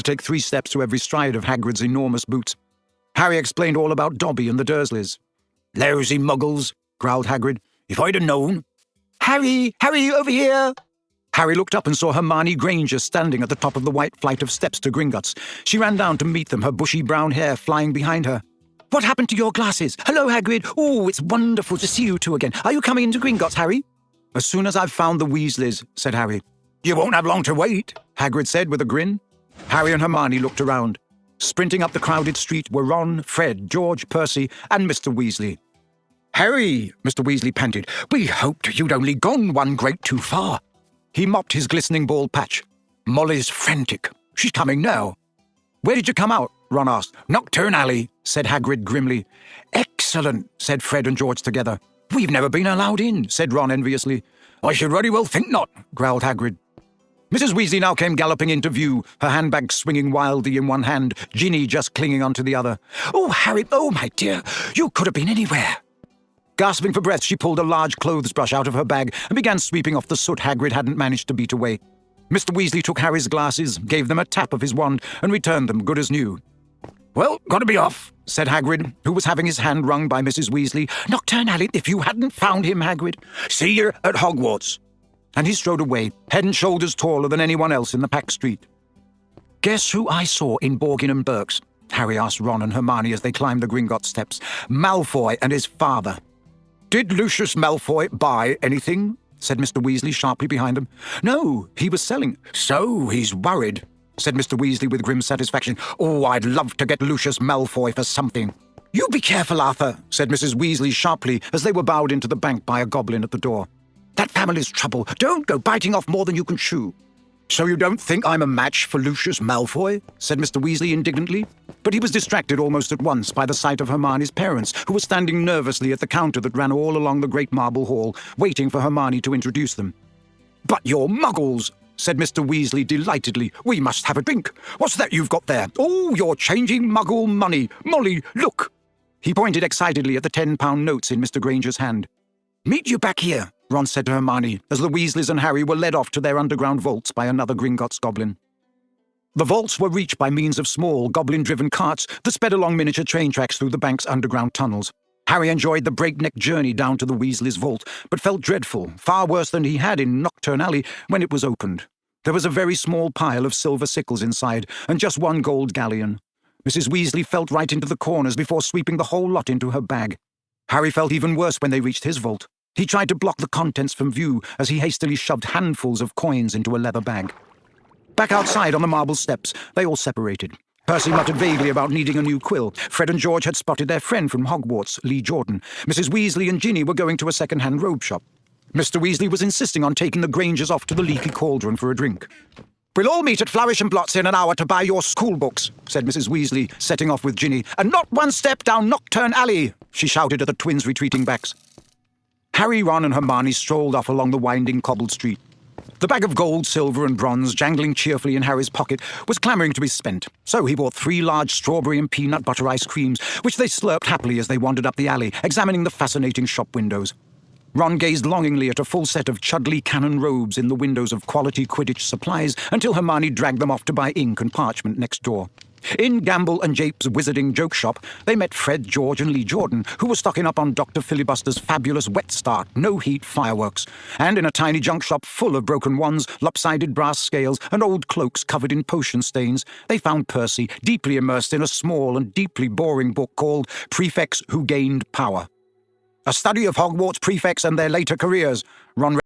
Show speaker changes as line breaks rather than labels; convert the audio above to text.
to take 3 steps to every stride of Hagrid's enormous boots. Harry explained all about Dobby and the Dursleys. "Lousy muggles," growled Hagrid. "If I'd have known—" "Harry! Harry, over here!" Harry looked up and saw Hermione Granger standing at the top of the white flight of steps to Gringotts. She ran down to meet them, her bushy brown hair flying behind her. "What happened to your glasses? Hello, Hagrid. Oh, it's wonderful to see you two again. Are you coming into Gringotts, Harry?" "As soon as I've found the Weasleys," said Harry. "You won't have long to wait," Hagrid said with a grin. Harry and Hermione looked around. Sprinting up the crowded street were Ron, Fred, George, Percy, and Mr. Weasley. "Harry," Mr. Weasley panted, "we hoped you'd only gone one grade too far." He mopped his glistening bald patch. "Molly's frantic. She's coming now." "Where did you come out?" Ron asked. "Knockturn Alley," said Hagrid grimly. "Excellent," said Fred and George together. "We've never been allowed in," said Ron enviously. "I should very well think not," growled Hagrid. Mrs. Weasley now came galloping into view, her handbag swinging wildly in one hand, Ginny just clinging onto the other. "Oh, Harry, oh, my dear, you could have been anywhere." Gasping for breath, she pulled a large clothes brush out of her bag and began sweeping off the soot Hagrid hadn't managed to beat away. Mr. Weasley took Harry's glasses, gave them a tap of his wand, and returned them good as new. "Well, gotta be off," said Hagrid, who was having his hand wrung by Mrs. Weasley. "Knockturn Alley, if you hadn't found him, Hagrid. See you at Hogwarts." And he strode away, head and shoulders taller than anyone else in the packed street. "Guess who I saw in Borgin and Burke's?" Harry asked Ron and Hermione as they climbed the Gringotts steps. "Malfoy and his father." "Did Lucius Malfoy buy anything?" said Mr. Weasley sharply behind them. "No, he was selling." "So he's worried," said Mr. Weasley with grim satisfaction. "Oh, I'd love to get Lucius Malfoy for something." "You be careful, Arthur," said Mrs. Weasley sharply as they were bowed into the bank by a goblin at the door. "That family's trouble. Don't go biting off more than you can chew." "So you don't think I'm a match for Lucius Malfoy?" said Mr. Weasley indignantly. But he was distracted almost at once by the sight of Hermione's parents, who were standing nervously at the counter that ran all along the great marble hall, waiting for Hermione to introduce them. "But you're muggles," said Mr. Weasley delightedly. "We must have a drink. What's that you've got there? Oh, you're changing muggle money. Molly, look!" He pointed excitedly at the £10 notes in Mr. Granger's hand. "Meet you back here," Ron said to Hermione, as the Weasleys and Harry were led off to their underground vaults by another Gringotts goblin. The vaults were reached by means of small, goblin-driven carts that sped along miniature train tracks through the bank's underground tunnels. Harry enjoyed the breakneck journey down to the Weasleys' vault, but felt dreadful, far worse than he had in Knockturn Alley when it was opened. There was a very small pile of silver sickles inside, and just one gold galleon. Mrs. Weasley felt right into the corners before sweeping the whole lot into her bag. Harry felt even worse when they reached his vault. He tried to block the contents from view as he hastily shoved handfuls of coins into a leather bag. Back outside on the marble steps, they all separated. Percy muttered vaguely about needing a new quill. Fred and George had spotted their friend from Hogwarts, Lee Jordan. Mrs. Weasley and Ginny were going to a second-hand robe shop. Mr. Weasley was insisting on taking the Grangers off to the Leaky Cauldron for a drink. "We'll all meet at Flourish and Blotts in an hour to buy your school books," said Mrs. Weasley, setting off with Ginny. "And not one step down Knockturn Alley," she shouted at the twins' retreating backs. Harry, Ron and Hermione strolled off along the winding cobbled street. The bag of gold, silver and bronze, jangling cheerfully in Harry's pocket, was clamouring to be spent, so he bought 3 large strawberry and peanut butter ice creams, which they slurped happily as they wandered up the alley, examining the fascinating shop windows. Ron gazed longingly at a full set of Chudley cannon robes in the windows of Quality Quidditch Supplies until Hermione dragged them off to buy ink and parchment next door. In Gamble and Jape's Wizarding Joke Shop, they met Fred, George and Lee Jordan, who were stocking up on Dr. Filibuster's fabulous Wet Start, no-heat fireworks. And in a tiny junk shop full of broken wands, lopsided brass scales, and old cloaks covered in potion stains, they found Percy deeply immersed in a small and deeply boring book called Prefects Who Gained Power. A study of Hogwarts prefects and their later careers, Ron